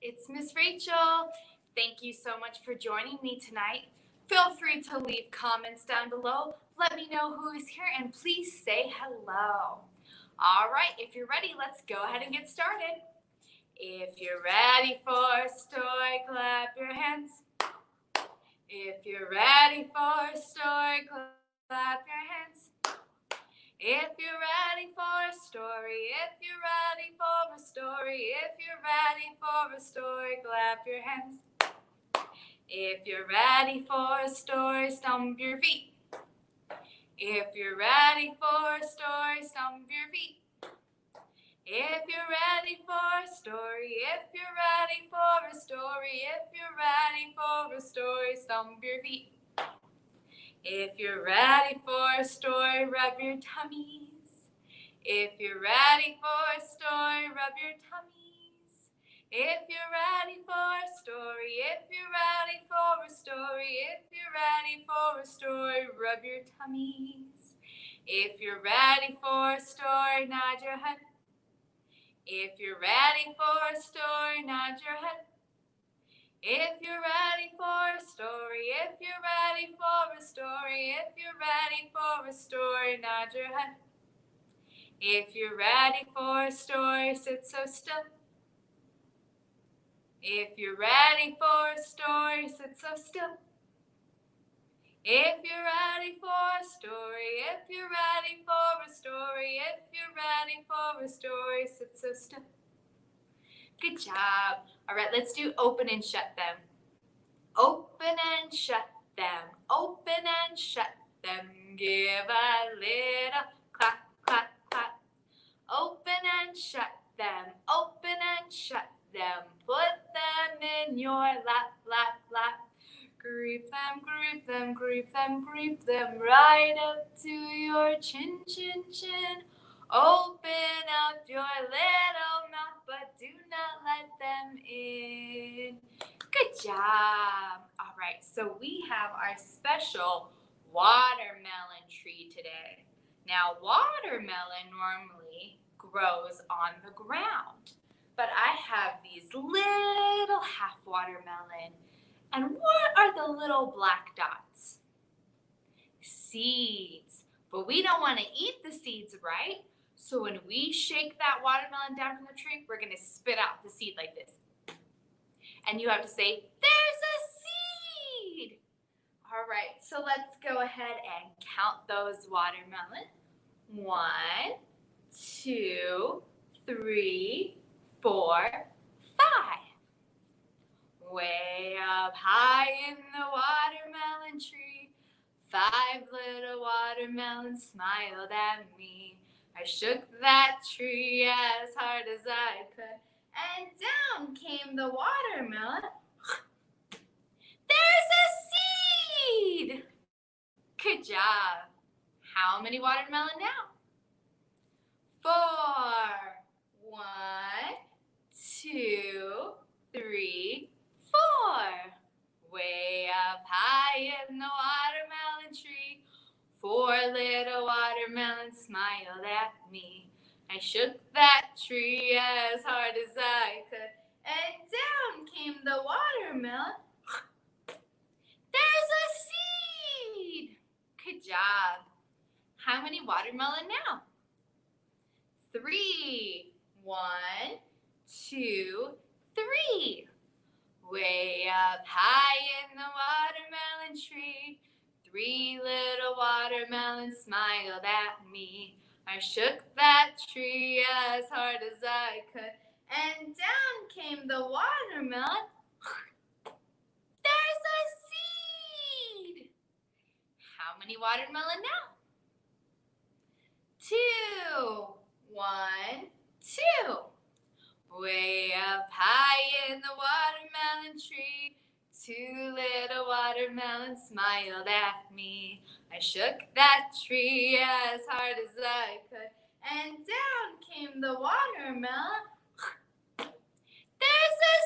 it's Miss Rachel. Thank you so much for joining me tonight. Feel free to leave comments down below. Let me know who is here and please say hello. All right, if you're ready, let's go ahead and get started. If you're ready for a story, clap your hands. If you're ready for a story, clap your hands. If you're ready for a story, if you're ready for a story, if you're ready for a story, clap your hands. If you're ready for a story, stomp your feet. If you're ready for a story, stomp your feet. If you're ready for a story, if you're ready for a story, if you're ready for a story, stomp your feet. If you're ready for a story, rub your tummies. If you're ready for a story, rub your tummies. If you're ready for a story, if you're ready for a story, if you're ready for a story, rub your tummies. If you're ready for a story, nod your head. If you're ready for a story, nod your head. If you're ready for a story, if you're ready for a story, if you're ready for a story, nod your head. If you're ready for a story, sit so still. If you're ready for a story, sit so still. If you're ready for a story, if you're ready for a story, if you're ready for a story, sit so still. Good job. All right, let's do open and shut them. Open and shut them. Open and shut them. Give a little clap, clap, clap. Open and shut them. Open and shut them. Put them in your lap, lap, lap. Creep them, creep them, creep them, creep them right up to your chin, chin, chin. Open up your little mouth, but do not let them in. Good job. All right, so we have our special watermelon tree today. Now, watermelon normally grows on the ground, but I have these little half watermelon. And what are the little black dots? Seeds. But we don't want to eat the seeds, right? So when we shake that watermelon down from the tree, we're going to spit out the seed like this. And you have to say, there's a seed. All right, so let's go ahead and count those watermelon. 1, 2, 3, 4, 5. Way up high in the watermelon tree, 5 little watermelons smiled at me. I shook that tree as hard as I could, and down came the watermelon. There's a seed! Good job. How many watermelon now? 4. 1, 2, 3, 4. Way up high in the watermelon tree, 4 little watermelons smiled at me. I shook that tree as hard as I could, and down came the watermelon. There's a seed! Good job. How many watermelon now? 3. 1, 2, 3. Way up high in the watermelon tree, 3 little watermelons smiled at me. I shook that tree as hard as I could, and down came the watermelon. There's a seed! How many watermelon now? 2. 1, 2. Way up high in the watermelon tree, 2 little watermelons smiled at me. I shook that tree as hard as I could, and down came the watermelon. There's a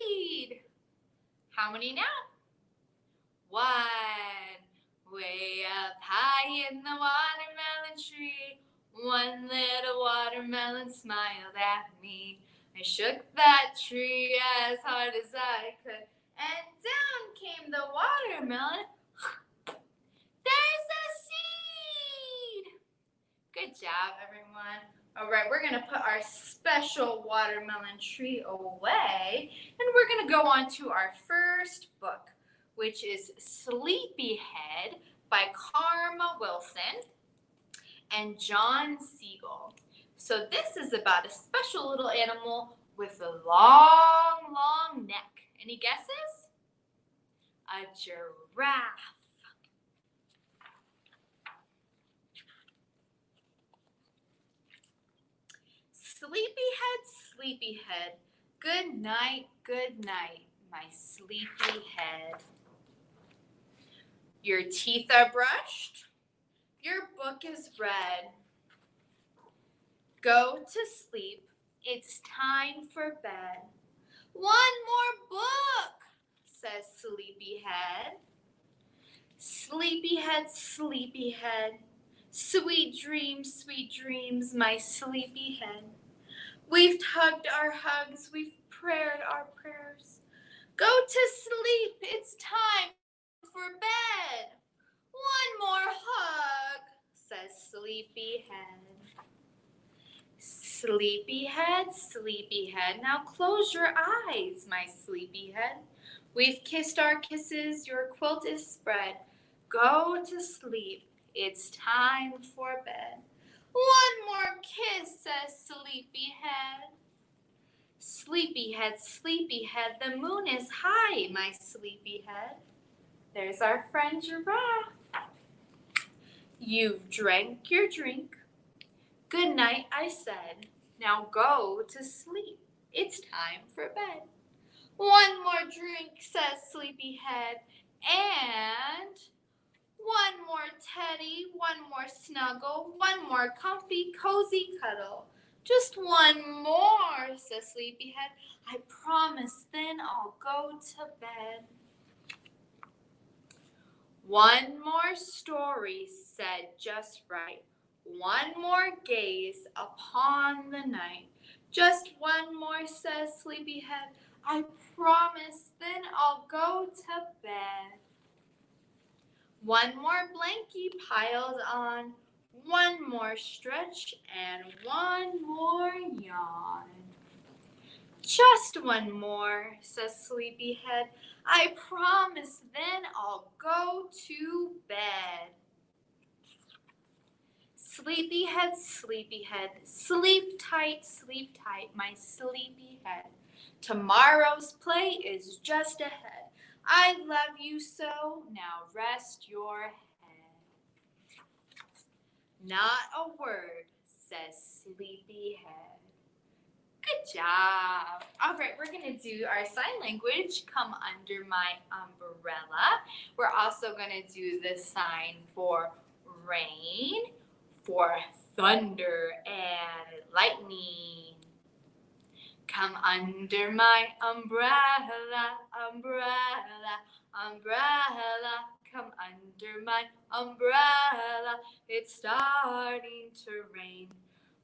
seed! How many now? 1. Way up high in the watermelon tree, 1 little watermelon smiled at me. I I shook that tree as hard as I could, and down came the watermelon. There's a seed! Good job, everyone. All right, we're going to put our special watermelon tree away, and we're going to go on to our first book, which is Sleepyhead by Karma Wilson and John Segal. So this is about a special little animal with a long, long neck. Any guesses? A giraffe. Sleepyhead, sleepyhead, good night, my sleepy head. Your teeth are brushed, your book is read. Go to sleep, it's time for bed. One more book, says Sleepyhead. Sleepyhead, sleepyhead, sweet dreams, my sleepyhead. We've tugged our hugs, we've prayed our prayers. Go to sleep, it's time for bed. One more hug, says Sleepyhead. Sleepyhead, sleepyhead, now close your eyes, my sleepyhead. We've kissed our kisses, your quilt is spread. Go to sleep, it's time for bed. One more kiss, says Sleepyhead. Sleepyhead, sleepyhead, the moon is high, my sleepyhead. There's our friend Giraffe. You've drank your drink. Good night, I said. Now go to sleep. It's time for bed. One more drink, says Sleepyhead, and one more teddy, one more snuggle, one more comfy, cozy cuddle. Just one more, says Sleepyhead. I promise, then I'll go to bed. One more story, said just right. One more gaze upon the night. Just one more, says Sleepyhead. I promise, then I'll go to bed. One more blankie piled on, one more stretch, and one more yawn. Just one more, says Sleepyhead. I promise, then I'll go to bed. Sleepyhead, sleepyhead, sleep tight, my sleepyhead. Tomorrow's play is just ahead. I love you so, now rest your head. Not a word, says Sleepyhead. Good job. All right, we're going to do our sign language, come under my umbrella. We're also going to do the sign for rain, for thunder and lightning. Come under my umbrella, umbrella, umbrella. Come under my umbrella. It's starting to rain.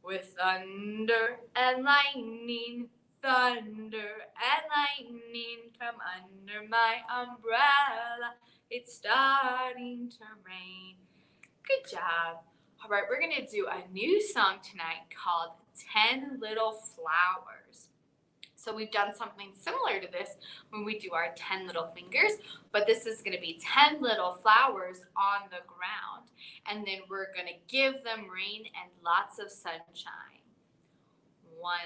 With thunder and lightning, thunder and lightning. Come under my umbrella. It's starting to rain. Good job. All right, we're going to do a new song tonight called 10 Little Flowers. So we've done something similar to this when we do our 10 little fingers, but this is going to be 10 little flowers on the ground, and then we're going to give them rain and lots of sunshine. 1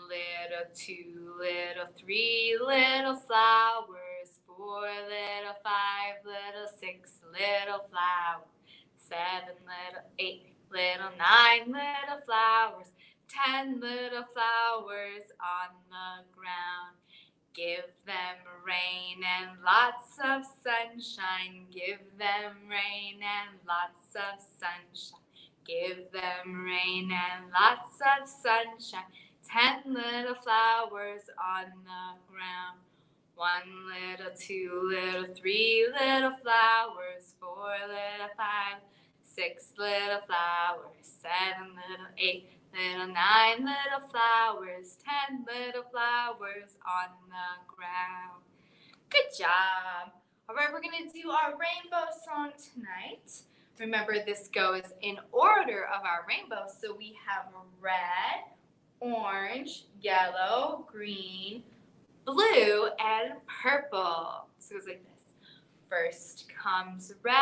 little, 2 little, 3 little flowers, 4 little, 5 little, 6 little flowers, 7 little, 8 little, 9 little flowers, 10 little flowers on the ground. Give them rain and lots of sunshine. Give them rain and lots of sunshine. Give them rain and lots of sunshine. 10 little flowers on the ground. 1 little, 2 little, 3 little flowers, 4 little, 5, 6 little flowers, 7 little, 8 Little 9 little flowers, 10 little flowers on the ground. Good job. All right, we're going to do our rainbow song tonight. Remember, this goes in order of our rainbow. So we have red, orange, yellow, green, blue, and purple. So it goes like this. First comes red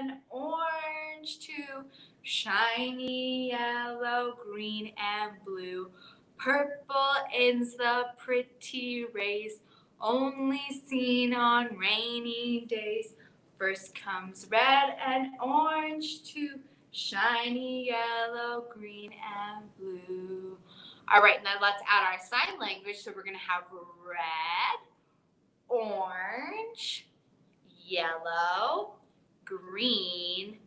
and orange, two, shiny yellow, green, and blue. Purple ends the pretty race, only seen on rainy days. First comes red and orange, two, shiny yellow, green, and blue. All right, now let's add our sign language. So we're going to have red, orange, yellow, green,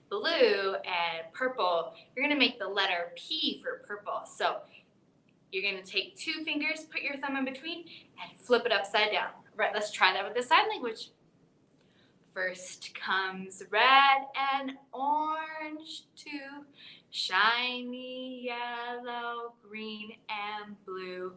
blue, and purple. You're going to make the letter P for purple. So you're going to take 2 fingers, put your thumb in between, and flip it upside down. Right, let's try that with the sign language. First comes red and orange, two, shiny yellow, green, and blue.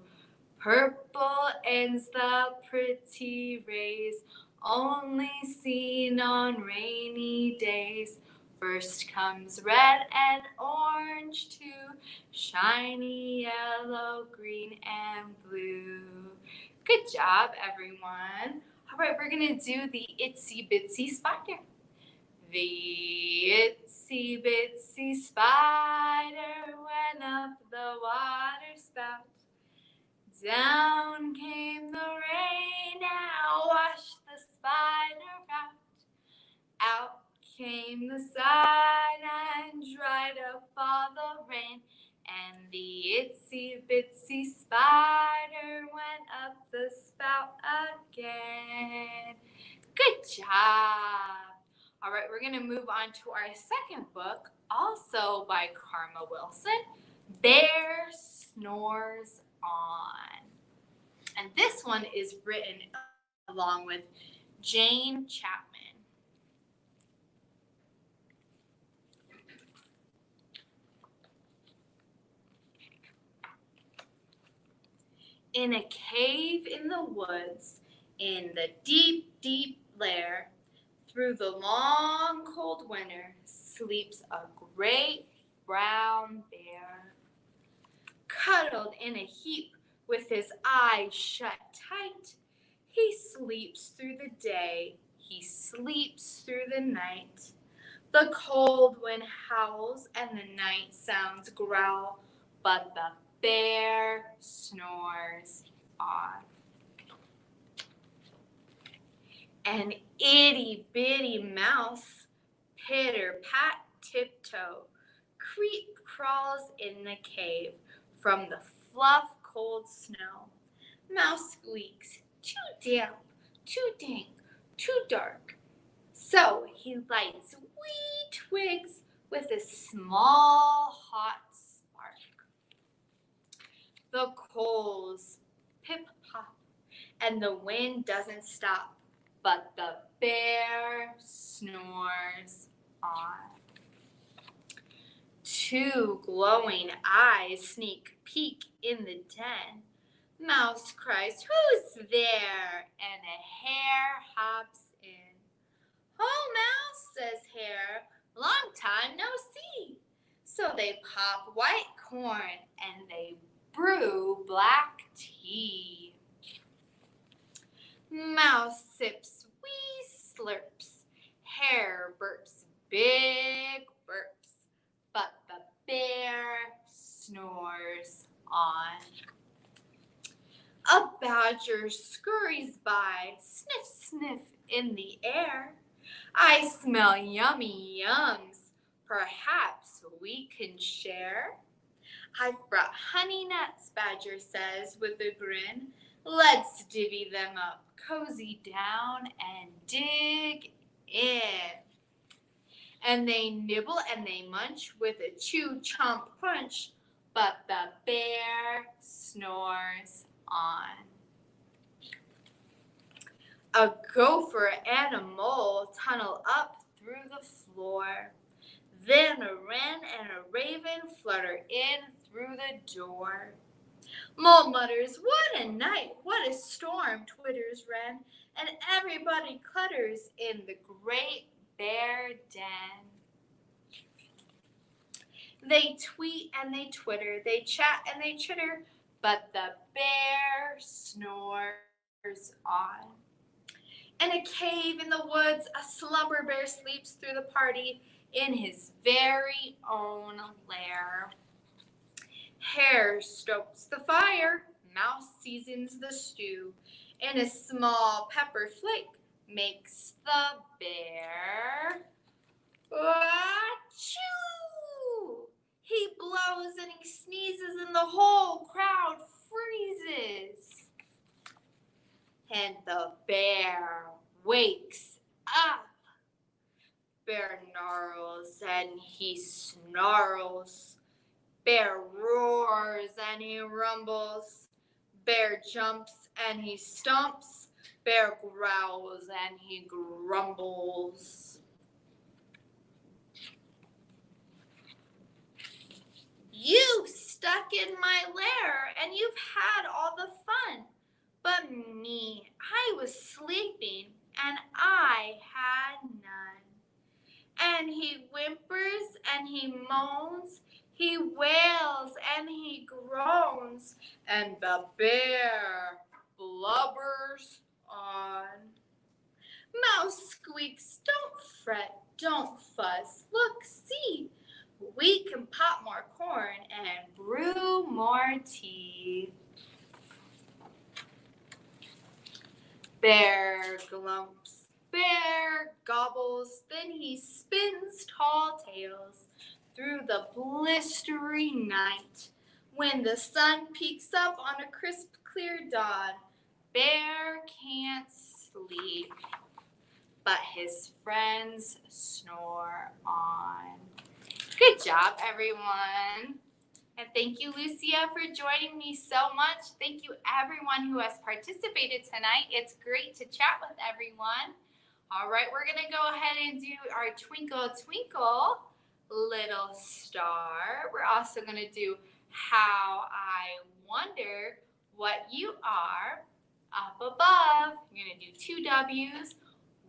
Purple ends the pretty rays, only seen on rainy days. First comes red and orange, two, shiny yellow, green, and blue. Good job, everyone. All right, we're going to do the itsy bitsy spider. The itsy bitsy spider went up the water spout. Down came the rain, now washed the spider out. Out came the sun and dried up all the rain. And the itsy bitsy spider went up the spout again. Good job. All right, we're going to move on to our second book, also by Karma Wilson, Bear Snores On. And this one is written along with Jane Chapman. In a cave in the woods, in the deep, deep lair, through the long, cold winter, sleeps a great brown bear. Cuddled in a heap with his eyes shut tight, he sleeps through the day, he sleeps through the night. The cold wind howls and the night sounds growl, but the bear snores on. An itty-bitty mouse, pitter-pat tiptoe, creep crawls in the cave from the fluff cold snow. Mouse squeaks, too damp, too dank, too dark. So he lights wee twigs with a small hot spark. The coals pip-pop and the wind doesn't stop, but the bear snores on. 2 glowing eyes sneak peek in the den. Mouse cries, "Who's there?" and a hare hops in. "Oh, Mouse," says Hare, "long time no see." So they pop white corn and they brew black tea. Mouse sips wee slurps. Hare burps big burps. But the bear snores on. A badger scurries by, sniff, sniff in the air. "I smell yummy yums, perhaps we can share." "I've brought honey nuts," Badger says with a grin. "Let's divvy them up, cozy down and dig in." And they nibble and they munch with a chew, chomp, crunch, but the bear snores on. A gopher and a mole tunnel up through the floor. Then a wren and a raven flutter in through the door. Mole mutters, "What a night, what a storm," twitters wren, and everybody clutters in the great bear den. They tweet and they twitter, they chat and they chitter, but the bear snores on. In a cave in the woods, a slumber bear sleeps through the party in his very own lair. Hare stokes the fire, mouse seasons the stew, and a small pepper flake makes the bear achoo! He blows and he sneezes and the whole crowd freezes. And the bear wakes up. Bear gnarls and he snarls. Bear roars and he rumbles. Bear jumps and he stomps. Bear growls and he grumbles. You've stuck in my lair and you've had all the fun. But me, I was sleeping and I had none. And he whimpers and he moans, he wails and he groans, and the bear blubbers on. Mouse squeaks, "Don't fret, don't fuss, look, see, we can pop more corn and brew more tea." Bear glumps, bear gobbles, then he spins tall tales through the blistering night. When the sun peeks up on a crisp, clear dawn, bear can't sleep, but his friends snore on. Good job, everyone. And thank you, Lucia, for joining me so much. Thank you, everyone who has participated tonight. It's great to chat with everyone. All right, we're going to go ahead and do our Twinkle, Twinkle, Little Star. We're also going to do How I Wonder What You Are up above. You're going to do 2 W's,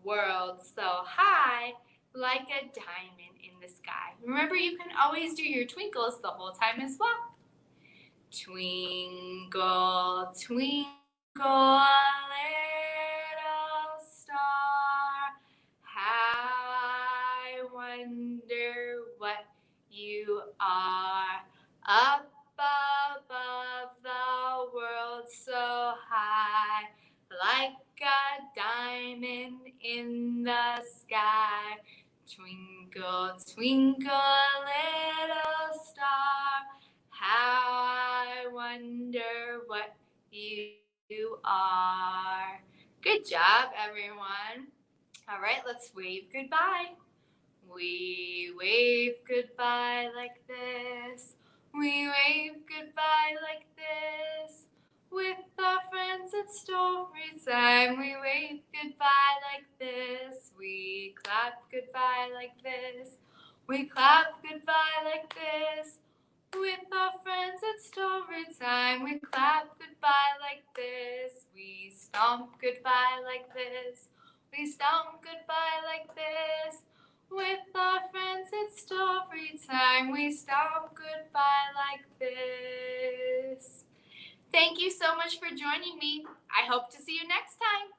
world so high, like a diamond in the sky. Remember, you can always do your twinkles the whole time as well. Twinkle, twinkle, little star, how I wonder what you are. Up above the world so high, like a diamond in the sky. Twinkle, twinkle, little star, how I wonder what you are. Good job, everyone. All right, let's wave goodbye. We wave goodbye like this. We wave goodbye like this. With our friends at story time, we wave goodbye like this. We clap goodbye like this. We clap goodbye like this. With our friends at story time, we clap goodbye like this. We stomp goodbye like this. We stomp goodbye like this. With our friends at story time, we stomp goodbye like this. Thank you so much for joining me. I hope to see you next time.